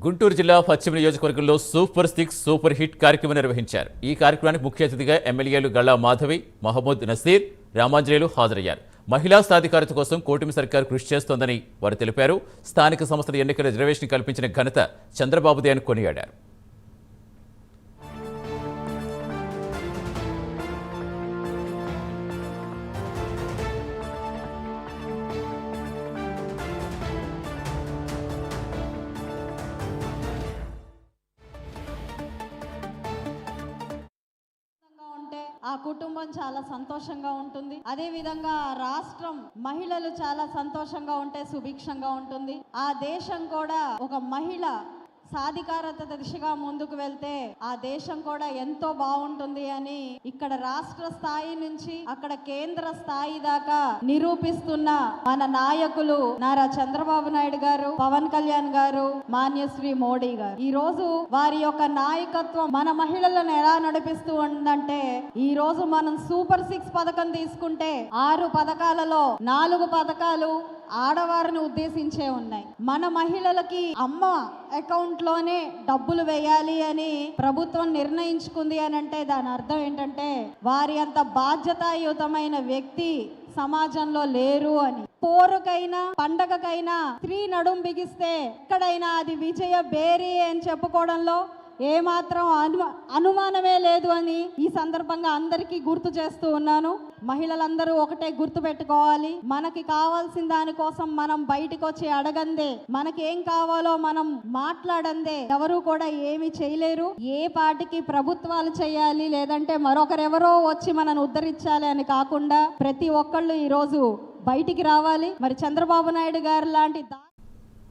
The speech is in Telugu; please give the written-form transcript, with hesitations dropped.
గుంటూరు జిల్లా పశ్చిమ నియోజకవర్గంలో సూపర్ 6 సూపర్ హిట్ కార్యక్రమం నిర్వహించారు. ఈ కార్యక్రమానికి ముఖ్య అతిథిగా ఎమ్మెల్యేలు గల్లా మాధవి, మహమ్మద్ నసీర్, రామాంజనేయులు హాజరయ్యారు. మహిళా సాధికారత కోసం కూటమి సర్కారు కృషి చేస్తోందని వారు తెలిపారు. స్థానిక సంస్థల ఎన్నికల రిజర్వేషన్ కల్పించిన ఘనత చంద్రబాబుదే అని కొనియాడారు. ఆ కుటుంబం చాలా సంతోషంగా ఉంటుంది. అదే విధంగా రాష్ట్రం మహిళలు చాలా సంతోషంగా ఉంటే సుభిక్షంగా ఉంటుంది. ఆ దేశం కూడా ఒక మహిళ సాధికారత దిశగా ముందుకు వెళ్తే ఆ దేశం కూడా ఎంతో బాగుంటుంది అని ఇక్కడ రాష్ట్ర స్థాయి నుంచి అక్కడ కేంద్ర స్థాయి దాకా నిరూపిస్తున్న మన నాయకులు నారా చంద్రబాబు నాయుడు గారు, పవన్ కళ్యాణ్ గారు, మాన్యశ్రీ మోడీ గారు. ఈ రోజు వారి యొక్క నాయకత్వం మన మహిళలను ఎలా నడిపిస్తూ ఉందంటే, ఈ రోజు మనం సూపర్ 6 పథకం తీసుకుంటే 6 పథకాలలో 4 పథకాలు ఆడవారిని ఉద్దేశించే ఉన్నాయి. మన మహిళలకి అమ్మ అకౌంట్ లోనే డబ్బులు వేయాలి అని ప్రభుత్వం నిర్ణయించుకుంది అని అంటే దాని అర్థం ఏంటంటే వారి అంత బాధ్యతాయుతమైన వ్యక్తి సమాజంలో లేరు అని. పోరుకైనా పండగకైనా స్త్రీ నడుం బిగిస్తే ఎక్కడైనా అది విజయ బేరీ అని చెప్పుకోవడంలో ఏమాత్రం అనుమానమే లేదు అని ఈ సందర్భంగా అందరికీ గుర్తు చేస్తూ ఉన్నాను. మహిళలందరూ ఒకటే గుర్తు పెట్టుకోవాలి, మనకి కావాల్సిన దానికోసం మనం బయటకు వచ్చి అడగందే, మనకేం కావాలో మనం మాట్లాడందే ఎవరు కూడా ఏమి చేయలేరు. ఏ పాటికి ప్రభుత్వాలు చేయాలి లేదంటే మరొకరెవరో వచ్చి మనను ఉద్ధరించాలి అని కాకుండా ప్రతి ఒక్కళ్ళు ఈరోజు బయటికి రావాలి. మరి చంద్రబాబు నాయుడు గారు లాంటి